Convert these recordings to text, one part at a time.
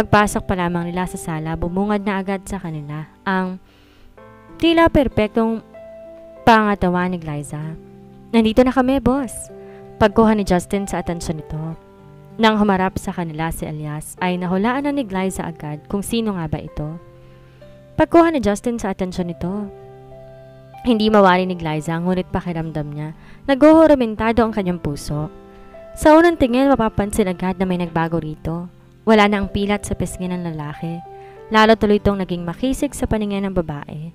Pagpasok pa lamang nila sa sala, bumungad na agad sa kanila ang tila perpektong pangatawan ni Glyza. "Nandito na kami, boss." Pagkuha ni Justin sa atensyon nito. Nang humarap sa kanila si Elias, ay nahulaan na ni Glyza agad kung sino nga ba ito. Pagkuha ni Justin sa atensyon nito, hindi mawari ni Glyza, ngunit pakiramdam niya, naghuhuramentado ang kanyang puso. Sa unang tingin, mapapansin agad na may nagbago rito. Wala na ang pilat sa pisngi ng lalaki. Lalo tuloy itong naging makisig sa paningin ng babae.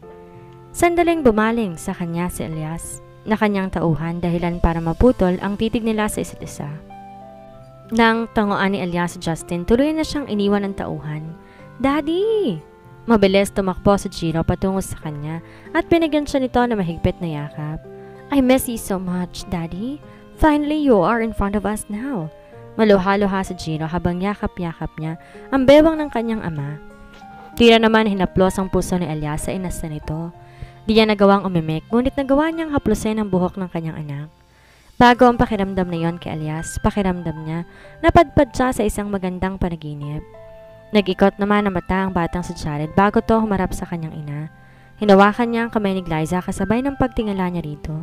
Sandaling bumaling sa kanya si Elias na kanyang tauhan dahilan para maputol ang titig nila sa isa't isa. Nang tangoan ni Elias si Justin, tuloy na siyang iniwan ng tauhan. "Daddy!" Mabilis tumakbo si Gino patungo sa kanya at binigyan siya nito na mahigpit na yakap. "I miss you so much, Daddy. Finally, you are in front of us now." Maluha-luha si Gino habang yakap-yakap niya ang bewang ng kanyang ama. Tila naman hinaplos ang puso ni Elias sa inasta nito. Di niya nagawang umimik, ngunit nagawa niyang haplusin ang buhok ng kanyang anak. Bago ang pakiramdam na yon kay Elias, pakiramdam niya, napadpad siya sa isang magandang panaginip. Nag-ikot naman ang mata ang batang si Jared bago to humarap sa kanyang ina. Hinawakan niya ang kamay ni Glyza kasabay ng pagtingala niya rito.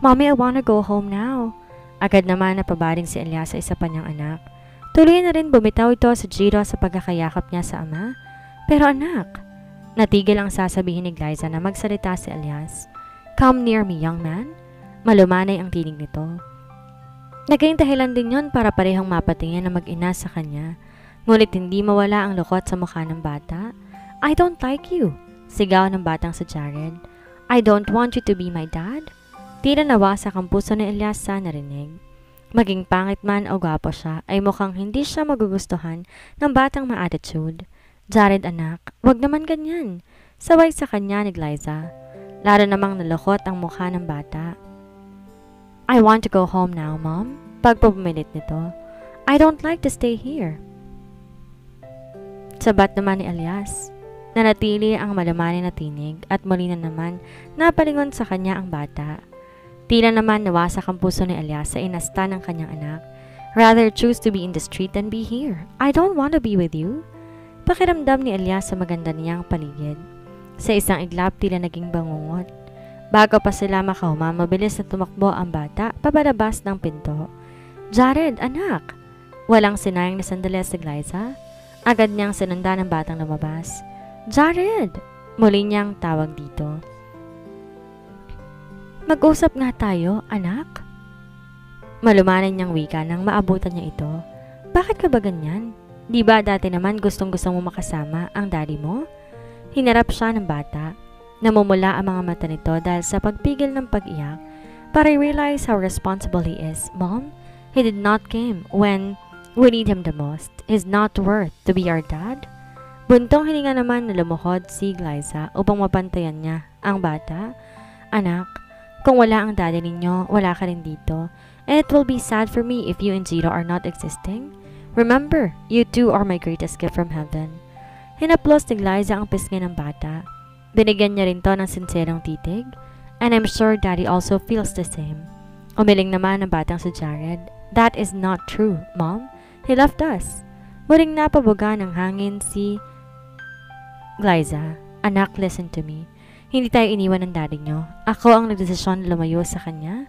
"Mommy, I wanna go home now." Agad naman napabaring si Elias sa isa pa niyang anak. Tuloy na rin bumitaw ito sa Giro sa pagkakayakap niya sa ama. "Pero anak," natigil ang sasabihin ni Glyza na magsalita si Elias. "Come near me, young man." Malumanay ang tinig nito. Naging dahilan din yon para parehong mapatingin na mag-ina sa kanya. Ngunit hindi mawala ang lukot sa mukha ng bata. "I don't like you," sigaw ng batang si Jared. "I don't want you to be my dad." Tila nawasak ang puso ni Elias sa narinig. Maging pangit man o gwapo siya, ay mukhang hindi siya magugustuhan ng batang ma-attitude. "Jared anak, wag naman ganyan." Saway sa kanya ni Glyza. Lalo namang nalukot ang mukha ng bata. "I want to go home now, Mom." Pagpupumilit nito. "I don't like to stay here." Sabat naman ni Elias. Nanatili ang malamani na tinig at muli na naman napalingon sa kanya ang bata. Tila naman nawasak ang puso ni Elias sa inasta ng kanyang anak. "Rather choose to be in the street than be here. I don't want to be with you." Pakiramdam ni Elias sa maganda niyang paligid. Sa isang iglap tila naging bangungot. Bago pa sila makahuma, mabilis na tumakbo ang bata papalabas ng pinto. "Jared, anak!" Walang sinayang na sandali si Glyza. Agad niyang sinundan ang batang lumabas. "Jared!" Muli niyang tawag dito. "Mag-usap nga tayo, anak." Malumanay niyang wika nang maabutan niya ito. "Bakit ka ba ganyan? Di ba dati naman gustong-gusto mo makasama ang daddy mo?" Hinarap siya ng bata. Namumula ang mga mata nito dahil sa pagpigil ng pag-iyak para realize how responsible he is. "Mom, he did not came when we need him the most. He's not worth to be our dad." Buntong hininga naman na lumuhod si Glyza upang mapantayan niya ang bata. "Anak, kung wala ang daddy ninyo, wala ka rin dito. And it will be sad for me if you and Giro are not existing. Remember, you two are my greatest gift from heaven." Hinaplos ni Glyza ang pisngi ng bata. Binigyan niya rin to ng sinserong titig. "And I'm sure daddy also feels the same." Umiling naman ang batang si Jared. "That is not true, Mom. He left us." Muling napabuga ng hangin si Glyza. "Anak, listen to me. Hindi tayo iniwan ng daddy nyo. Ako ang nagdesisyon na lumayo sa kanya.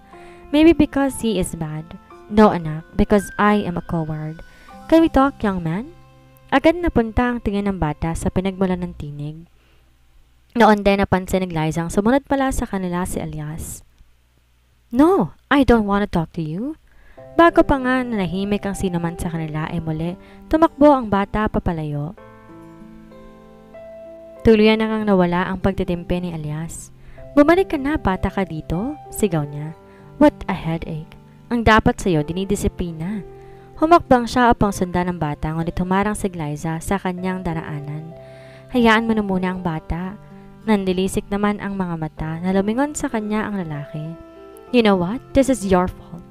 Maybe because he is bad. No, anak, because I am a coward. Can we talk, young man?" Agad napunta ang tingin ng bata sa pinagmulan ng tinig. Noon din napansin ni Glyza ang sumunod pala sa kanila si Elias. "No, I don't want to talk to you." Bago pa nga nanahimik ang sinuman sa kanila ay muli, tumakbo ang bata papalayo. Tuluyan na ngang nawala ang pagtitimpe ni Elias. "Bumalik ka na, bata ka dito," sigaw niya. "What a headache. Ang dapat sa'yo, dinidisiplina." Humakbang siya upang sundan ng bata, ngunit humarang si Glyza sa kanyang daraanan. "Hayaan mo na muna ang bata." Nandilisik naman ang mga mata na lumingon sa kanya ang lalaki. "You know what? This is your fault.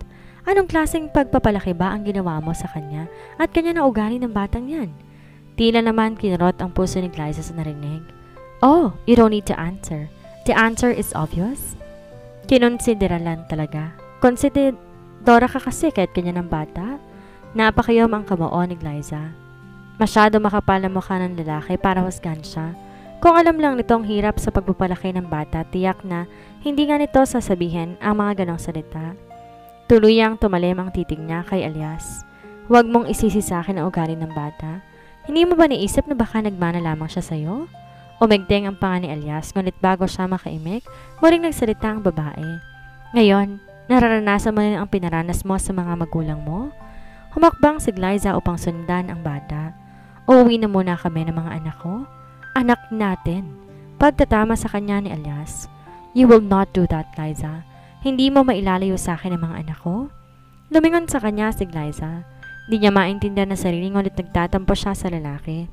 Anong klaseng pagpapalaki ba ang ginawa mo sa kanya at kanya na ugali ng batang yan?" Tila naman kinurot ang puso ni Glyza sa narinig. "Oh, you don't need to answer. The answer is obvious." Kinonsidera lang talaga. Konsidera ka kasi kahit kanya ng bata. Napakayom ang kamao ni Glyza. Masyado makapal ang mukha ng lalaki para husgahan siya. Kung alam lang nitong hirap sa pagpapalaki ng bata, tiyak na hindi nga nito sasabihin ang mga ganong salita. Tuluyang tumalim ang titig niya kay Elias. Huwag mong isisi sa akin ang ugali ng bata. Hindi mo ba naisip na baka nagmana lamang siya sa'yo? Umigting ang panga ni Elias, ngunit bago siya makaimik, muling nagsalita ang babae. Ngayon, nararanasan mo rin ang pinaranas mo sa mga magulang mo? Humakbang si Glyza upang sundan ang bata. Uuwi na muna kami ng mga anak ko. Anak natin. Pagtatama sa kanya ni Elias. You will not do that, Glyza. Hindi mo mailalayo sa akin ang mga anak ko? Lumingon sa kanya si Glyza. Di niya maintindihan na sarili ngunit nagtatampo siya sa lalaki.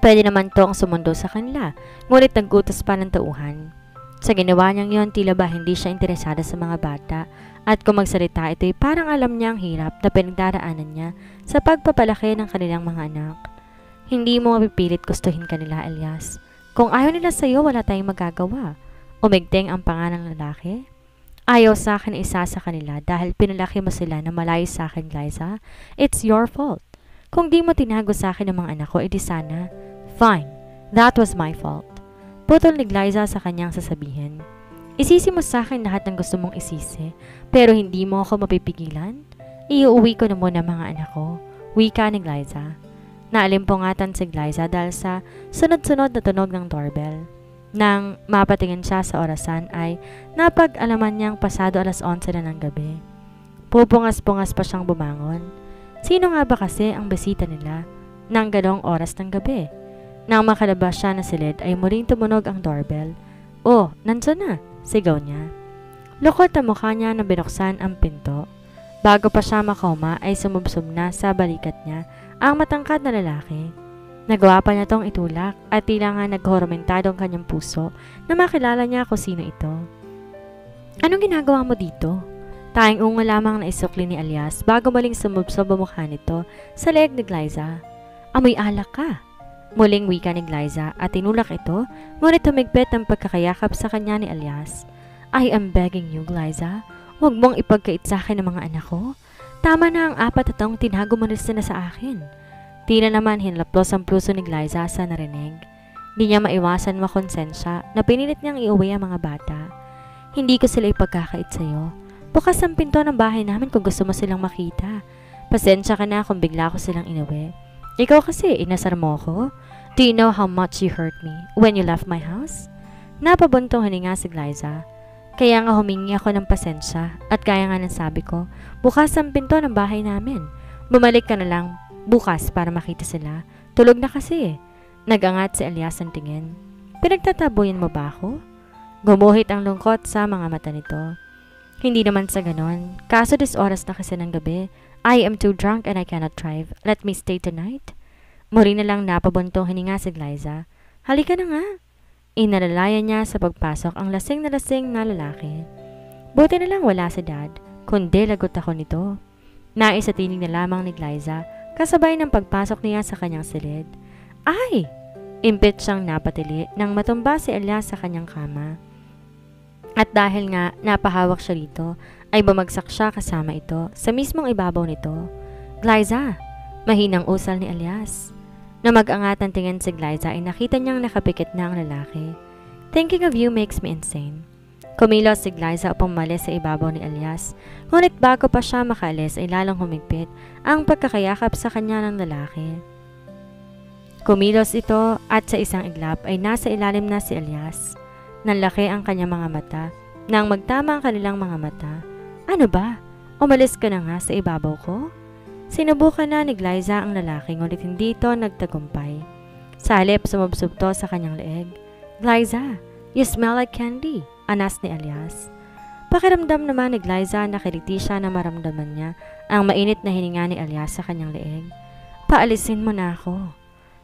Pwede naman tong sumundo sa kanila, ngunit nagutos pa ng tauhan. Sa ginawa niyang yon, tila ba hindi siya interesada sa mga bata at kung magsalita ito'y parang alam niya ang hirap na pinagdaraanan niya sa pagpapalaki ng kanilang mga anak. Hindi mo mapipilit gustuhin kanila, Elias. Kung ayaw nila sa'yo, wala tayong magagawa. Umigting ang panga ng lalaki. Ayaw sa akin isa sa kanila dahil pinalaki mo sila na malayo sa akin, Glyza. It's your fault. Kung di mo tinago sa akin ang mga anak ko, edi sana. Fine, that was my fault. Putol ni Glyza sa kanyang sasabihin. Isisi mo sa akin lahat ng gusto mong isisi, pero hindi mo ako mapipigilan? Iuwi ko na muna mga anak ko. Wika ni Glyza. Naalimpungatan si Glyza dahil sa sunod-sunod na tunog ng doorbell. Nang mapatingin siya sa orasan ay napag-alaman niyang pasado 11:00 na ng gabi. Pupungas-pungas pa siyang bumangon. Sino nga ba kasi ang bisita nila nang ganong oras ng gabi? Nang makalabas siya na silid ay muling tumunog ang doorbell. Oh, nandun na, sigaw niya. Lukot ang mukha niya na binuksan ang pinto. Bago pa siya makauma ay sumubsob na sa balikat niya ang matangkad na lalaki. Nagawa pa niya tong itulak at tila nga naghoromentado ang kanyang puso na makilala niya kung sino ito. Anong ginagawa mo dito? Tayong unga lamang na isukli ni Elias bago maling sumubsob ang mukha nito sa leeg ni Glyza. Amoy alak ka. Muling wika ni Glyza at tinulak ito, ngunit humigpit ang pagkakayakap sa kanya ni Elias. I am begging you, Glyza. Huwag mong ipagkait sa akin ang mga anak ko. Tama na ang 4 na taong tinago mo na sa akin. Tila naman hinlaplos ang puso ni Glyza sa narinig. Di niya maiwasan makonsensya na pinilit niyang iuwi ang mga bata. Hindi ko sila ipagkakait sa'yo. Bukas ang pinto ng bahay namin kung gusto mo silang makita. Pasensya ka na kung bigla ko silang inuwi. Ikaw kasi, inasar mo ko. Do you know how much you hurt me when you left my house? Napabuntong hininga si Glyza. Kaya nga humingi ako ng pasensya at kaya nga ng sabi ko, bukas ang pinto ng bahay namin. Bumalik ka na lang bukas para makita sila. Tulog na kasi. Nagangat si Elias ang tingin. Pinagtataboyan mo ba ako? Gumuhit ang lungkot sa mga mata nito. Hindi naman sa ganon. Kaso oras na kasi ng gabi. I am too drunk and I cannot drive. Let me stay tonight. Muli na lang napabuntong hininga si Glyza. Halika na nga. Inalalayan niya sa pagpasok ang lasing na lalaki. Buti na lang wala si Dad, kundi lagot ako nito. Nais sa tinig na lamang ni Glyza, kasabay ng pagpasok niya sa kanyang silid. Ay! Impit siyang napatili nang matumba si Elias sa kanyang kama. At dahil nga napahawak siya rito, ay bumagsak siya kasama ito sa mismong ibabaw nito. Glyza! Mahinang usal ni Elias. Na mag-angat ang tingin si Glyza ay nakita niyang nakapikit na ang lalaki. Thinking of you makes me insane. Kumilos si Glyza upang malis sa ibabaw ni Elias, ngunit bago pa siya makaalis ay lalong humigpit ang pagkakayakap sa kanya ng lalaki. Kumilos ito at sa isang iglap ay nasa ilalim na si Elias. Nanlaki ang kanyang mga mata nang magtama ang kanilang mga mata. Ano ba? Umalis ka na nga sa ibabaw ko? Sinubukan na ni Glyza ang lalaki ngunit hindi ito nagtagumpay. Sa halip sumubsob to sa kanyang leeg. Glyza, you smell like candy, anas ni Elias. Pakiramdam naman ni Glyza na kiliti siya na maramdaman niya ang mainit na hininga ni Elias sa kanyang leeg. Paalisin mo na ako.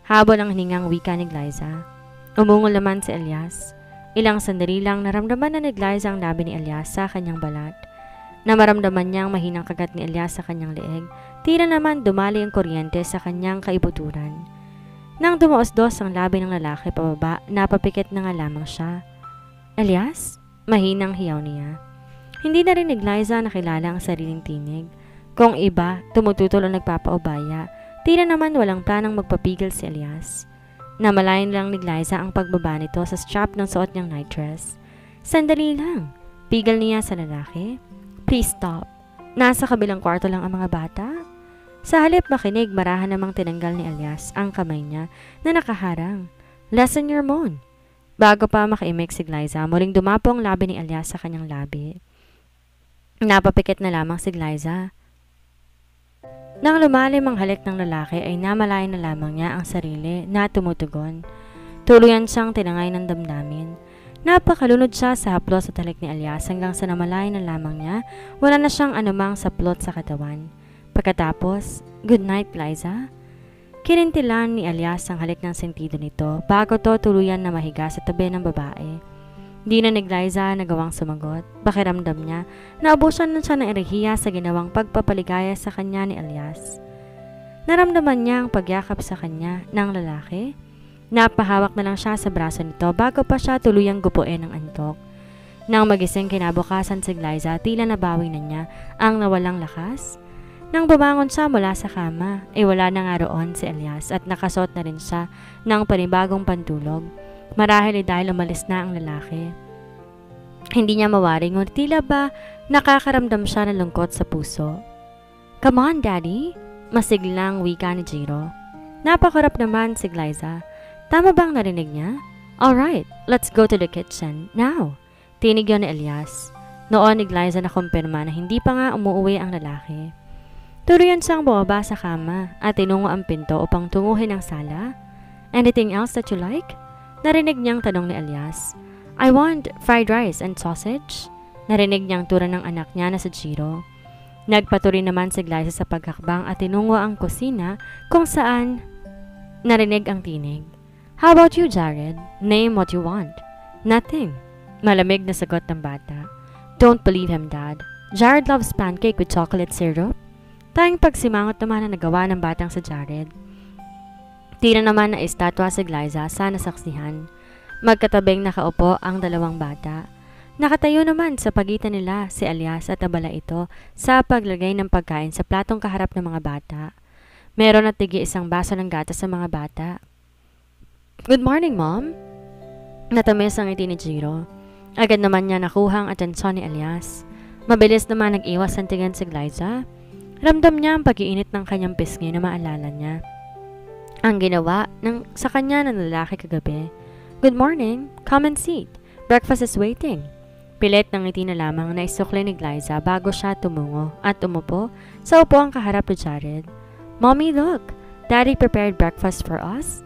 Habol ang hiningang wika ni Glyza. Umungol naman si Elias. Ilang sandali lang naramdaman na ni Glyza ang labi ni Elias sa kanyang balat. Na maramdaman niyang mahinang kagat ni Elias sa kanyang leeg, tila naman dumali ang kuryente sa kanyang kaibuturan. Nang dumaos-dos ang labi ng lalaki pababa, napapikit na nga lamang siya. Elias? Mahinang hiyaw niya. Hindi na rin ni Glyza nakilala ang sariling tinig. Kung iba, tumututol o nagpapaubaya, Tila naman walang planang magpapigil si Elias. Namalayan lang ni Liza ang pagbaba nito sa strap ng suot niyang night dress. Sandali lang. Pigil niya sa lalaki. Please stop. Nasa kabilang kwarto lang ang mga bata. Sa halip makinig, marahan namang tinanggal ni Elias ang kamay niya na nakaharang. Lessen your moan. Bago pa makaimik si Liza, muling dumapo ang labi ni Elias sa kanyang labi. Napapikit na lamang si Liza. Nang lumalim ang halik ng lalaki ay namalayan na lamang niya ang sarili na tumutugon. Tuluyan siyang tinangay ng damdamin. Napakalunod siya sa haplos at halik ni Elias hanggang sa namalayan na lamang niya, wala na siyang anumang saplot sa katawan. Pagkatapos, good night, Liza. Kinintilan ni Elias ang halik ng sentido nito bago to tuluyan na mahiga sa tabi ng babae. Di na ni Liza nagawang sumagot. Pakiramdam niya, naubusan na siya ng erehiya sa ginawang pagpapaligaya sa kanya ni Elias. Naramdaman niya ang pagyakap sa kanya ng lalaki. Napahawak na lang siya sa braso nito bago pa siya tuluyang gupuin ng antok. Nang magising kinabukasan si Liza, tila nabawi na niya ang nawalang lakas. Nang bumangon siya mula sa kama, ay wala na nga roon si Elias at nakasuot na rin siya ng panibagong pantulog. Marahil ay dahil umalis na ang lalaki. Hindi niya mawaring ngunit tila ba nakakaramdam siya ng lungkot sa puso. Come on, Daddy! Masiglang wika ni Jiro. Napakarap naman si Liza. Tama bang narinig niya? Alright, let's go to the kitchen, now. Tinig yun ni Elias. Noon ni Liza na kumpirma na hindi pa nga umuwi ang lalaki. Tuluyan siyang bumaba sa kama at tinungo ang pinto upang tunguhin ang sala. Anything else that you like? Narinig niyang tanong ni Elias. I want fried rice and sausage. Narinig niyang tura ng anak niya na si Jiro. Nagpatuloy naman si Liza sa paghakbang at tinungo ang kusina kung saan narinig ang tinig. How about you, Jared? Name what you want. Nothing. Malamig na sagot ng bata. Don't believe him, Dad. Jared loves pancake with chocolate syrup. Tayong pagsimangot naman na nagawa ng batang sa Jared. Tila naman na estatwa si Liza sa nasaksihan. Magkatabing nakaupo ang dalawang bata. Nakatayo naman sa pagitan nila si Elias at abala ito sa paglagay ng pagkain sa platong kaharap ng mga bata. Meron at tigi isang baso ng gatas sa mga bata. Good morning, Mom. Natamis ang ngiti ni Jiro. Agad naman niya nakuha ang atensyon ni Elias. Mabilis naman nag-iwas ang tingin si Liza. Ramdam niya ang pag-iinit ng kanyang pisngi na maalala niya ang ginawa sa kanya ng lalaki kagabi. Good morning. Come and sit. Breakfast is waiting. Pilit ng ngiti na lamang na isukli ni Liza bago siya tumungo at umupo sa upuang kaharap ni Jared. Mommy, look. Daddy prepared breakfast for us.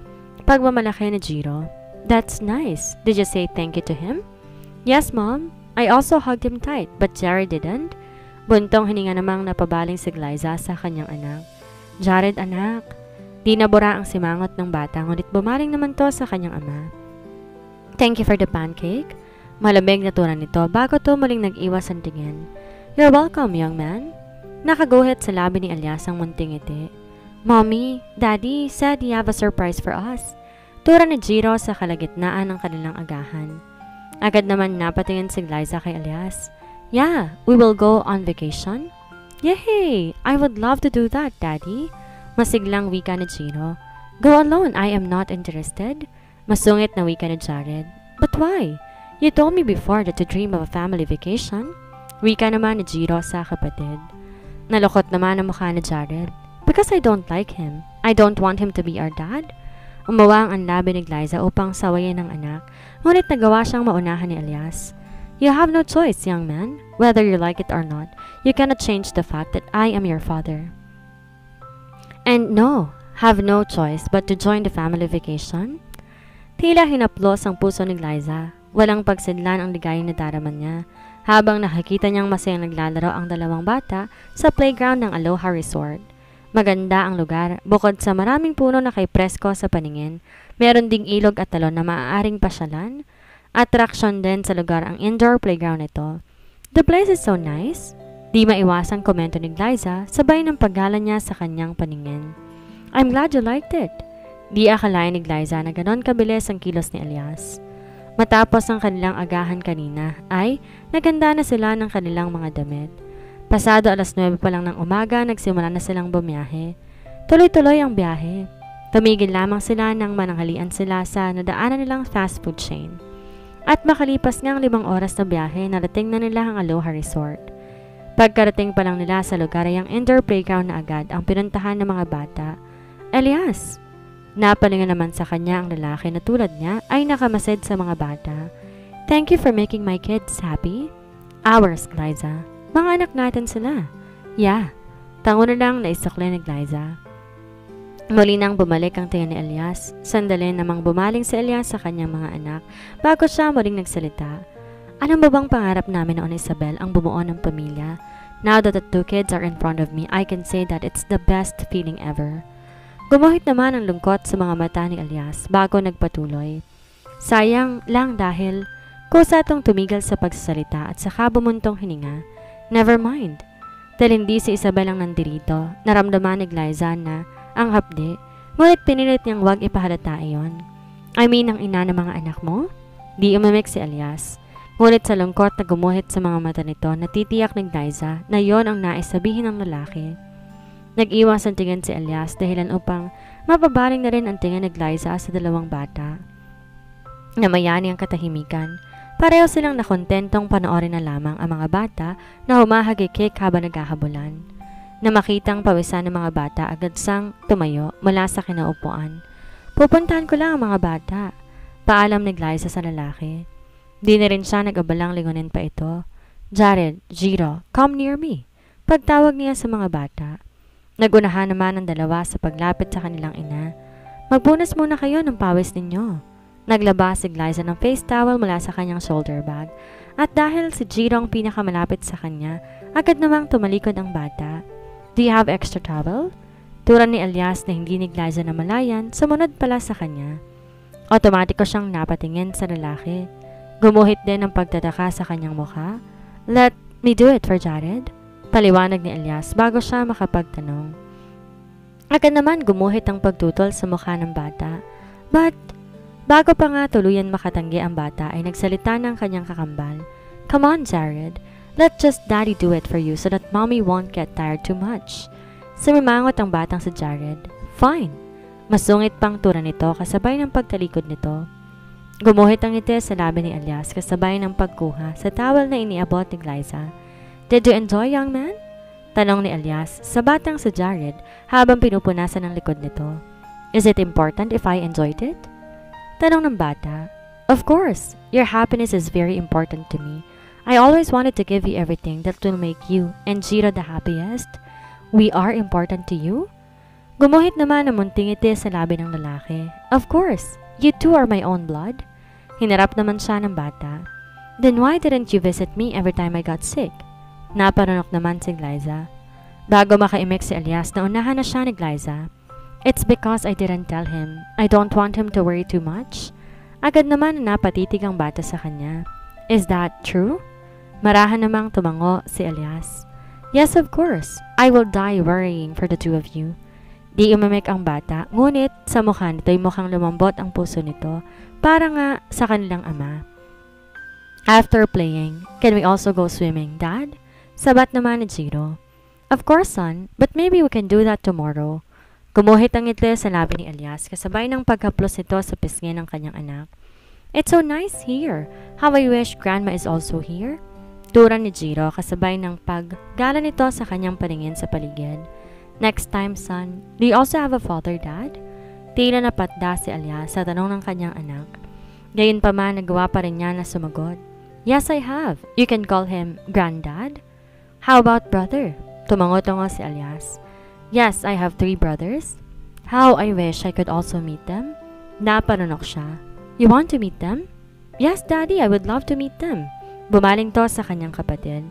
Pagmamalaki ni Jiro. That's nice. Did you say thank you to him? Yes, Mom. I also hugged him tight, but Jared didn't. Buntong hininga namang napabaling si Liza sa kanyang anak. Jared, anak. Di nabura ang simangot ng bata, ngunit bumaling naman to sa kanyang ama. Thank you for the pancake. Malamig na tunan nito bago to muling nag-iwas ang tingin. You're welcome, young man. Nakaguhit sa labi ni Elias ang munting ngiti. Mommy, Daddy said he have a surprise for us. Tura ni Jiro sa kalagitnaan ng kanilang agahan. Agad naman napatingin si Liza kay Elias. Yeah, we will go on vacation. Yay! I would love to do that, Daddy. Masiglang wika ni Jiro. Go alone, I am not interested. Masungit na wika ni Jared. But why? You told me before that you dream of a family vacation. Wika naman ni Jiro sa kapatid. Nalukot naman ang mukha ni Jared. Because I don't like him. I don't want him to be our dad. Umawang ang labi ni Liza upang sawayin ng anak, ngunit nagawa siyang maunahan ni Elias. You have no choice, young man. Whether you like it or not, you cannot change the fact that I am your father. And no, have no choice but to join the family vacation. Tila hinaplos ang puso ni Liza. Walang pagsidlan ang ligayang nadaraman niya habang nakikita niyang masayang naglalaro ang dalawang bata sa playground ng Aloha Resort. Maganda ang lugar, bukod sa maraming puno na kay presko sa paningin, meron ding ilog at talon na maaaring pasyalan. Attraction din sa lugar ang indoor playground nito. The place is so nice. Di maiwasang komento ni Liza, sabay ng paggala niya sa kanyang paningin. I'm glad you liked it. Di akalain ni Liza na ganon kabilis ang kilos ni Elias. Matapos ang kanilang agahan kanina ay naganda na sila ng kanilang mga damit. Pasado 9:00 pa lang ng umaga, nagsimula na silang bumiyahe. Tuloy-tuloy ang biyahe. Tumigil lamang sila nang mananghalian sila sa nadaanan nilang fast food chain. At makalipas ngang 5 oras na biyahe, narating na nila ang Aloha Resort. Pagkarating pa lang nila sa lugar ay ang indoor playground na agad ang pinuntahan ng mga bata. Elias! Napalingan naman sa kanya ang lalaki na tulad niya ay nakamasid sa mga bata. Thank you for making my kids happy. Ours, Liza. Mga anak natin sila. Yeah. Tango na lang na isakli ni Liza. Muli nang bumalik ang tingin ni Elias. Sandali namang bumaling si Elias sa kanyang mga anak bago siya muling nagsalita. Alam mo bang pangarap namin noon, Isabel, ang bumuo ng pamilya? Now that the 2 kids are in front of me, I can say that it's the best feeling ever. Gumuhit naman ang lungkot sa mga mata ni Elias bago nagpatuloy. Sayang lang dahil kusa itong tumigil sa pagsasalita at saka bumuntong hininga. Never mind. Dahil hindi si Isabel ang nandirito, naramdaman ni Liza na ang hapdi, ngunit pinilit niyang huwag ipahalata iyon. I mean, ang ina ng mga anak mo? Di umimik si Elias. Ngunit sa lungkot na gumuhit sa mga mata nito, natitiyak ni Liza na yon ang nais sabihin ng lalaki. Nag-iwas ang tingin si Elias dahilan upang mapabaling na rin ang tingin ni Liza sa dalawang bata. Namayani ang katahimikan. Pareho silang nakontentong panoorin na lamang ang mga bata na humahagikik habang naghahabulan. Na makitang pawisan ng mga bata agad sang tumayo mula sa kinaupuan. Pupuntahan ko lang ang mga bata. Paalam ni Liza sa lalaki. Di na rin siya nag-abalang lingunin pa ito. Jared, Jiro, come near me. Pagtawag niya sa mga bata. Nagunahan naman ang dalawa sa paglapit sa kanilang ina. Magpunas muna kayo ng pawis ninyo. Naglabas si Liza ng face towel mula sa kanyang shoulder bag. At dahil si Jiro ang pinakamalapit sa kanya, agad namang tumalikod ang bata. Do you have extra towel? Turan ni Elias na hindi ni Liza na malayan, sumunod pala sa kanya. Otomatiko siyang napatingin sa lalaki. Gumuhit din ang pagtataka sa kanyang mukha. Let me do it for Jared. Paliwanag ni Elias bago siya makapagtanong. Agad naman gumuhit ang pagtutol sa mukha ng bata. But, bago pa nga tuluyan makatanggi ang bata ay nagsalita ng kanyang kakambal. Come on, Jared. Let just daddy do it for you so that mommy won't get tired too much. Sumimangot ang batang si Jared. Fine. Masungit pang tura nito kasabay ng pagtalikod nito. Gumuhit ang ngiti sa labi ni Elias kasabay ng pagkuha sa towel na iniabot ni Liza. Did you enjoy, young man? Tanong ni Elias sa batang si Jared habang pinupunasan ang likod nito. Is it important if I enjoyed it? Tanong ng bata. Of course. Your happiness is very important to me. I always wanted to give you everything that will make you and Jiro the happiest. We are important to you? Gumuhit naman ang munting ngiti sa labi ng lalaki. Of course, you two are my own blood. Hinarap naman siya ng bata. Then why didn't you visit me every time I got sick? Napanunok naman si Liza. Bago makaimik si Elias, naunahan na siya ni Liza. It's because I didn't tell him. I don't want him to worry too much. Agad naman napatitig ang bata sa kanya. Is that true? Marahan namang tumango si Elias. Yes, of course. I will die worrying for the 2 of you. Di umimik ang bata, ngunit sa mukha nito'y mukhang lumambot ang puso nito para nga sa kanilang ama. After playing, can we also go swimming, Dad? Sabat naman ni Jiro. Of course, son, but maybe we can do that tomorrow. Gumuhit ang ngiti sa labi ni Elias kasabay ng paghaplos nito sa pisngi ng kanyang anak. It's so nice here. How I wish Grandma is also here. Turan ni Jiro kasabay ng paggala nito sa kanyang paningin sa paligid. Next time, son, do you also have a father, Dad? Tila napatda si Elias sa tanong ng kanyang anak. Gayunpaman, nagawa pa rin niya na sumagot. Yes, I have. You can call him Granddad. How about brother? Tumango-tungo si Elias. Yes, I have 3 brothers. How I wish I could also meet them. Napanunok siya. You want to meet them? Yes, Daddy, I would love to meet them. Bumaling to sa kanyang kapatid.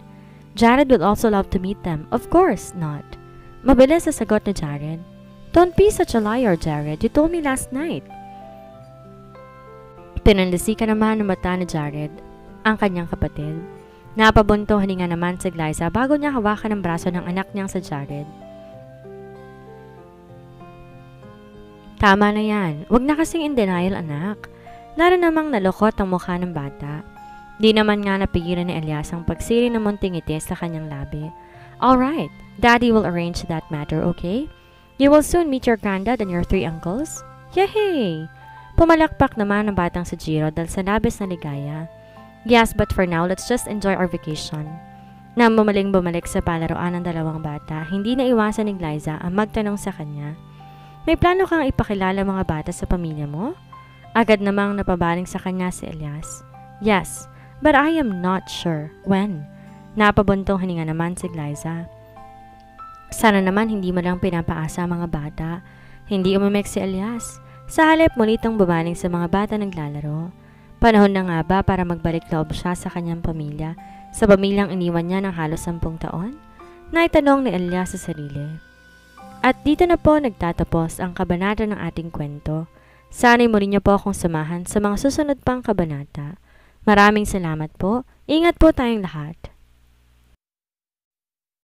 Jared would also love to meet them. Of course not. Mabilis sa sagot ni Jared. Don't be such a liar, Jared. You told me last night. Pinanlisikan naman ng mata ni Jared ang kanyang kapatid. Napabunto hininga naman si Liza bago niya hawakan ang braso ng anak niyang sa Jared. Tama na yan. Huwag na kasing in denial, anak. Lalo namang nalukot ang mukha ng bata. Di naman nga napigilan ni Elias ang pagsiri ng munting ngiti sa kanyang labi. Alright, Daddy will arrange that matter, okay? You will soon meet your granddad and your 3 uncles. Yay! Pumalakpak naman ang batang si Jiro dahil sa labis na ligaya. Yes, but for now, let's just enjoy our vacation. Nang bumalik sa palaruan ng dalawang bata, hindi na iwasan ni Liza ang magtanong sa kanya, may plano kang ipakilala mga bata sa pamilya mo? Agad namang napabaling sa kanya si Elias. Yes, but I am not sure when. Napabuntong hininga naman si Liza. Sana naman hindi mo lang pinapaasa mga bata. Hindi umimik si Elias. Sa halip mulitong bumaling sa mga bata naglalaro. Panahon na nga ba para magbalik loob siya sa kanyang pamilya, sa pamilyang iniwan niya ng halos 10 taon? Naitanong ni Elias sa sarili. At dito na po nagtatapos ang kabanata ng ating kwento. Sana'y muli niyo po akong samahan sa mga susunod pang kabanata. Maraming salamat po. Ingat po tayong lahat.